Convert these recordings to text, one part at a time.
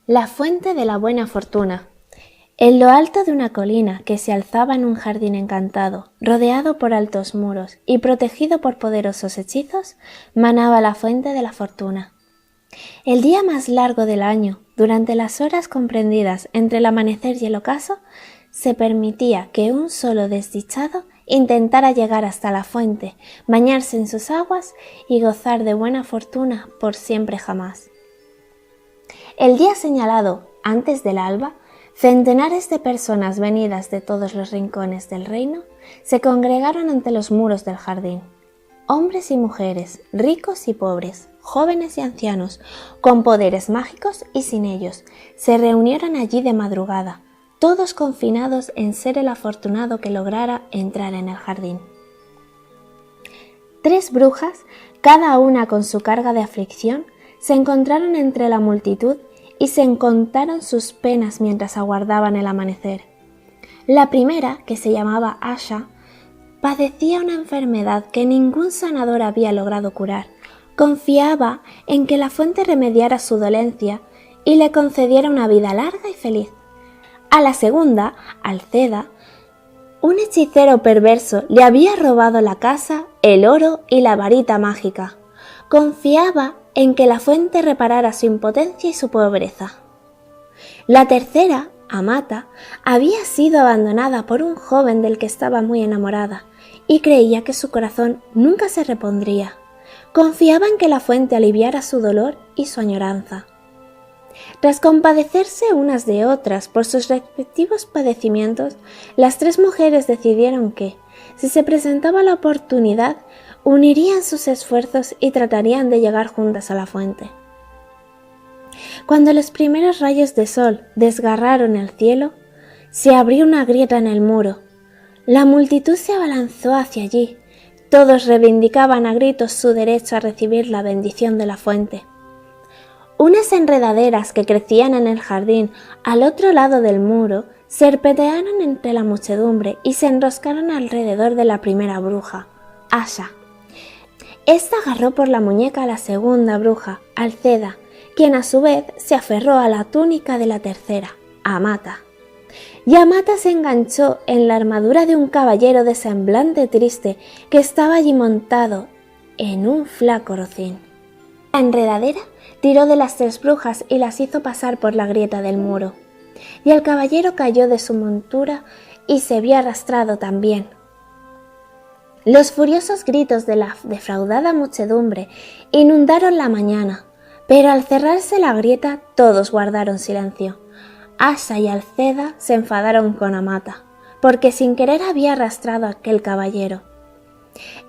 La fuente de la buena fortuna. En lo alto de una colina que se alzaba en un jardín encantado, rodeado por altos muros y protegido por poderosos hechizos, manaba la fuente de la fortuna. El día más largo del año, durante las horas comprendidas entre el amanecer y el ocaso, se permitía que un solo desdichado intentara llegar hasta la fuente, bañarse en sus aguas y gozar de buena fortuna por siempre jamás. El día señalado, antes del alba, centenares de personas venidas de todos los rincones del reino se congregaron ante los muros del jardín. Hombres y mujeres, ricos y pobres, jóvenes y ancianos, con poderes mágicos y sin ellos, se reunieron allí de madrugada, todos confinados en ser el afortunado que lograra entrar en el jardín. 3 brujas, cada una con su carga de aflicción, se encontraron entre la multitud y se contaron sus penas mientras aguardaban el amanecer. La primera, que se llamaba Asha, padecía una enfermedad que ningún sanador había logrado curar. Confiaba en que la fuente remediara su dolencia y le concediera una vida larga y feliz. A la segunda, Alceda, un hechicero perverso le había robado la casa, el oro y la varita mágica. Confiaba en que la fuente reparara su impotencia y su pobreza. La tercera, Amata, había sido abandonada por un joven del que estaba muy enamorada y creía que su corazón nunca se repondría. Confiaba en que la fuente aliviara su dolor y su añoranza. Tras compadecerse unas de otras por sus respectivos padecimientos, las 3 mujeres decidieron que, si se presentaba la oportunidad, unirían sus esfuerzos y tratarían de llegar juntas a la fuente. Cuando los primeros rayos de sol desgarraron el cielo, se abrió una grieta en el muro. La multitud se abalanzó hacia allí. Todos reivindicaban a gritos su derecho a recibir la bendición de la fuente. Unas enredaderas que crecían en el jardín al otro lado del muro serpentearon entre la muchedumbre y se enroscaron alrededor de la primera bruja, Asha. Esta agarró por la muñeca a la segunda bruja, Alceda, quien a su vez se aferró a la túnica de la tercera, Amata. Y Amata se enganchó en la armadura de un caballero de semblante triste que estaba allí montado en un flaco rocín. La enredadera tiró de las 3 brujas y las hizo pasar por la grieta del muro. Y el caballero cayó de su montura y se vio arrastrado también. Los furiosos gritos de la defraudada muchedumbre inundaron la mañana, pero al cerrarse la grieta todos guardaron silencio. Asha y Alceda se enfadaron con Amata, porque sin querer había arrastrado a aquel caballero.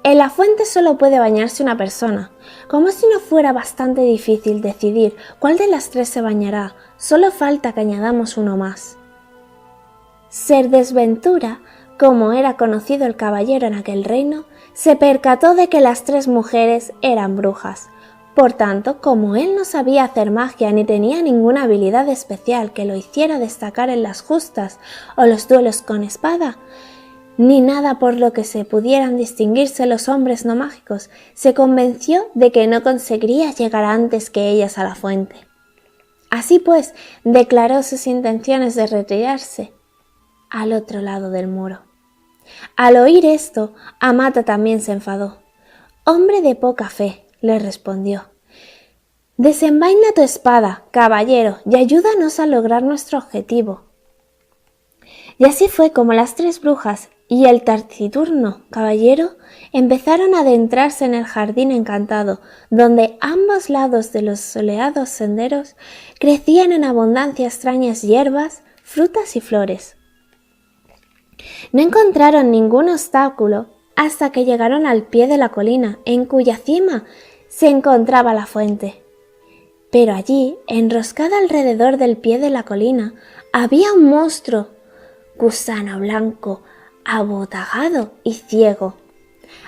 En la fuente solo puede bañarse una persona, como si no fuera bastante difícil decidir cuál de las 3 se bañará, solo falta que añadamos uno más. Ser Desventura, como era conocido el caballero en aquel reino, se percató de que las 3 mujeres eran brujas. Por tanto, como él no sabía hacer magia ni tenía ninguna habilidad especial que lo hiciera destacar en las justas o los duelos con espada, ni nada por lo que se pudieran distinguirse los hombres no mágicos, se convenció de que no conseguiría llegar antes que ellas a la fuente. Así pues, declaró sus intenciones de retirarse al otro lado del muro. Al oír esto, Amata también se enfadó. «Hombre de poca fe», le respondió. «Desenvaina tu espada, caballero, y ayúdanos a lograr nuestro objetivo». Y así fue como las 3 brujas y el taciturno caballero empezaron a adentrarse en el jardín encantado, donde a ambos lados de los soleados senderos crecían en abundancia extrañas hierbas, frutas y flores. No encontraron ningún obstáculo hasta que llegaron al pie de la colina, en cuya cima se encontraba la fuente. Pero allí, enroscada alrededor del pie de la colina, había un monstruo, gusano blanco, abotagado y ciego.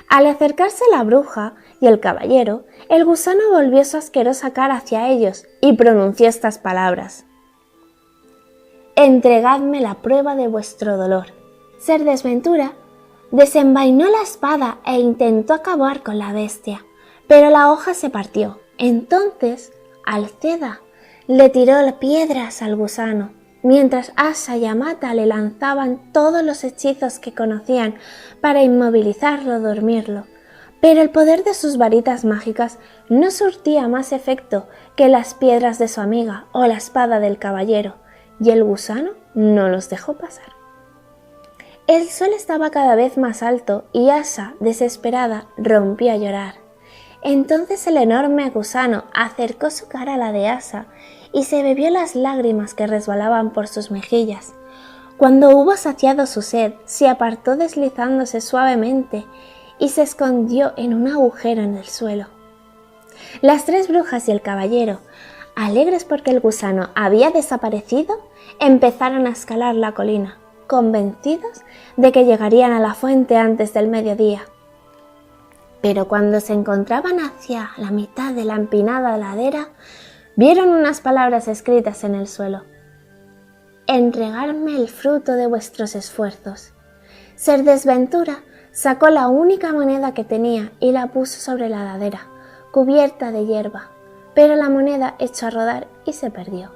Al acercarse la bruja y el caballero, el gusano volvió su asquerosa cara hacia ellos y pronunció estas palabras: «Entregadme la prueba de vuestro dolor». Ser Desventura desenvainó la espada e intentó acabar con la bestia, pero la hoja se partió. Entonces Alceda Le tiró piedras al gusano, mientras Asa y Amata le lanzaban todos los hechizos que conocían para inmovilizarlo o dormirlo. Pero el poder de sus varitas mágicas no surtía más efecto que las piedras de su amiga o la espada del caballero, y el gusano no los dejó pasar. El sol estaba cada vez más alto y Asa, desesperada, rompió a llorar. Entonces el enorme gusano acercó su cara a la de Asa y se bebió las lágrimas que resbalaban por sus mejillas. Cuando hubo saciado su sed, se apartó deslizándose suavemente y se escondió en un agujero en el suelo. Las tres brujas y el caballero, alegres porque el gusano había desaparecido, empezaron a escalar la colina, convencidos de que llegarían a la fuente antes del mediodía. Pero cuando se encontraban hacia la mitad de la empinada ladera, vieron unas palabras escritas en el suelo: «Entregarme el fruto de vuestros esfuerzos». Ser Desventura sacó la única moneda que tenía y la puso sobre la ladera, cubierta de hierba, pero la moneda echó a rodar y se perdió.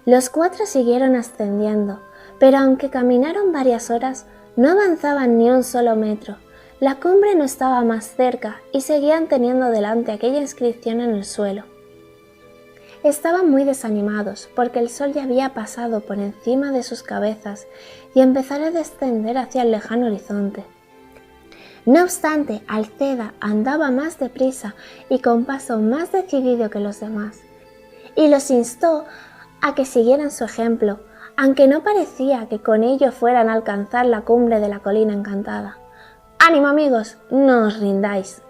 Los cuatro siguieron ascendiendo, pero aunque caminaron varias horas, no avanzaban ni un solo metro. La cumbre no estaba más cerca y seguían teniendo delante aquella inscripción en el suelo. Estaban muy desanimados porque el sol ya había pasado por encima de sus cabezas y empezara a descender hacia el lejano horizonte. No obstante, Alceda andaba más deprisa y con paso más decidido que los demás, y los instó a que siguieran su ejemplo, aunque no parecía que con ello fueran a alcanzar la cumbre de la colina encantada. «¡Ánimo, amigos! ¡No os rindáis!»,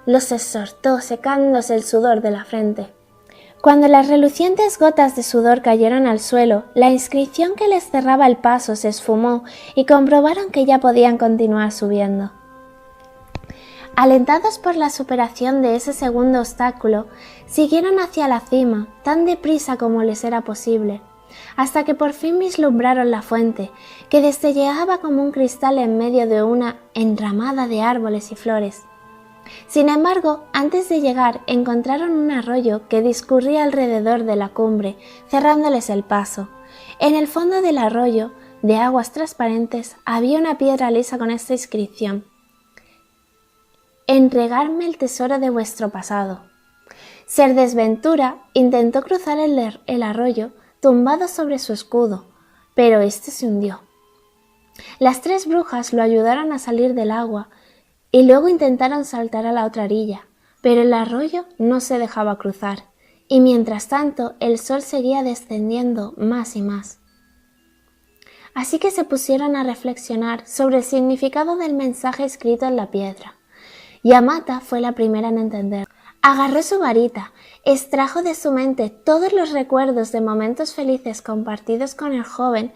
los exhortó secándose el sudor de la frente. Cuando las relucientes gotas de sudor cayeron al suelo, la inscripción que les cerraba el paso se esfumó y comprobaron que ya podían continuar subiendo. Alentados por la superación de ese segundo obstáculo, siguieron hacia la cima tan deprisa como les era posible, hasta que por fin vislumbraron la fuente, que destelleaba como un cristal en medio de una enramada de árboles y flores. Sin embargo, antes de llegar encontraron un arroyo que discurría alrededor de la cumbre, cerrándoles el paso. En el fondo del arroyo, de aguas transparentes, había una piedra lisa con esta inscripción: «Entregarme el tesoro de vuestro pasado». Ser Desventura intentó cruzar el arroyo tumbado sobre su escudo, pero éste se hundió. Las tres brujas lo ayudaron a salir del agua y luego intentaron saltar a la otra orilla, pero el arroyo no se dejaba cruzar, y mientras tanto el sol seguía descendiendo más y más. Así que se pusieron a reflexionar sobre el significado del mensaje escrito en la piedra, y Amata fue la primera en entender. Agarró su varita, extrajo de su mente todos los recuerdos de momentos felices compartidos con el joven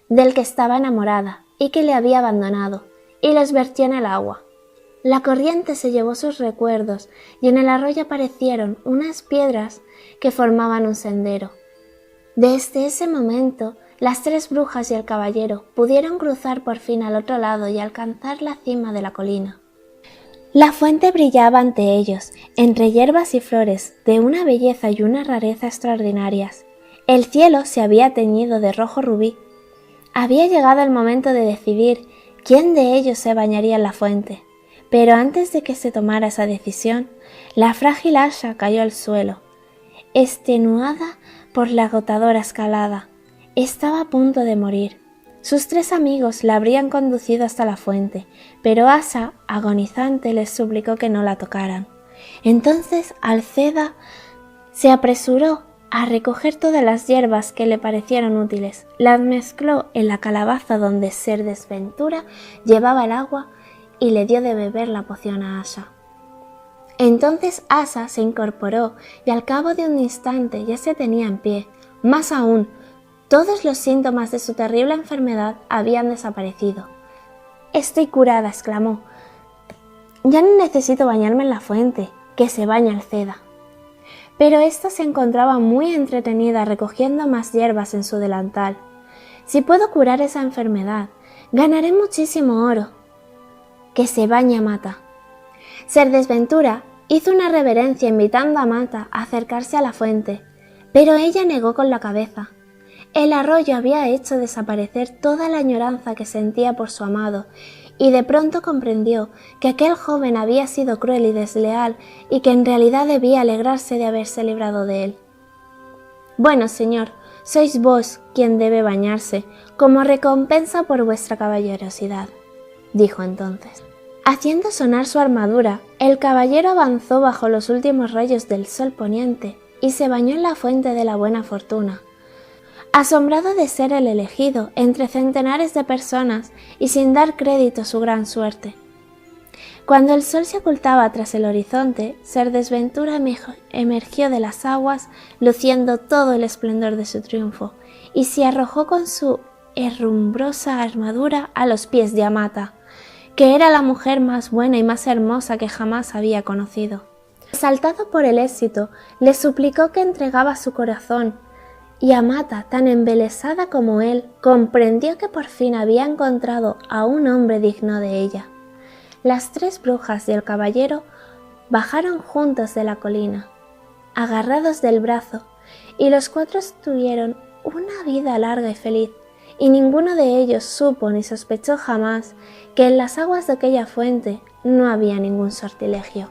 del que estaba enamorada y que le había abandonado, y los vertió en el agua. La corriente se llevó sus recuerdos y en el arroyo aparecieron unas piedras que formaban un sendero. Desde ese momento, las tres brujas y el caballero pudieron cruzar por fin al otro lado y alcanzar la cima de la colina. La fuente brillaba ante ellos, entre hierbas y flores, de una belleza y una rareza extraordinarias. El cielo se había teñido de rojo rubí. Había llegado el momento de decidir quién de ellos se bañaría en la fuente. Pero antes de que se tomara esa decisión, la frágil Asha cayó al suelo, extenuada por la agotadora escalada. Estaba a punto de morir. Sus tres amigos la habrían conducido hasta la fuente, pero Asa, agonizante, les suplicó que no la tocaran. Entonces Alceda se apresuró a recoger todas las hierbas que le parecieron útiles, las mezcló en la calabaza donde Ser Desventura llevaba el agua y le dio de beber la poción a Asa. Entonces Asa se incorporó y al cabo de un instante ya se tenía en pie. Más aún, todos los síntomas de su terrible enfermedad habían desaparecido. «Estoy curada», exclamó. «Ya no necesito bañarme en la fuente, que se baña Alceda». Pero ésta se encontraba muy entretenida recogiendo más hierbas en su delantal. «Si puedo curar esa enfermedad, ganaré muchísimo oro». «Que se bañe Amata». Ser Desventura hizo una reverencia invitando a Amata a acercarse a la fuente. Pero ella negó con la cabeza. El arroyo había hecho desaparecer toda la añoranza que sentía por su amado, y de pronto comprendió que aquel joven había sido cruel y desleal y que en realidad debía alegrarse de haberse librado de él. «Bueno, señor, sois vos quien debe bañarse, como recompensa por vuestra caballerosidad», dijo entonces. Haciendo sonar su armadura, el caballero avanzó bajo los últimos rayos del sol poniente y se bañó en la fuente de la buena fortuna. Asombrado de ser el elegido entre centenares de personas y sin dar crédito a su gran suerte. Cuando el sol se ocultaba tras el horizonte, Ser Desventura emergió de las aguas luciendo todo el esplendor de su triunfo y se arrojó con su herrumbrosa armadura a los pies de Amata, que era la mujer más buena y más hermosa que jamás había conocido. Exaltado por el éxito, le suplicó que entregaba su corazón, y Amata, tan embelesada como él, comprendió que por fin había encontrado a un hombre digno de ella. Las 3 brujas y el caballero bajaron juntos de la colina, agarrados del brazo, y los 4 tuvieron una vida larga y feliz, y ninguno de ellos supo ni sospechó jamás que en las aguas de aquella fuente no había ningún sortilegio.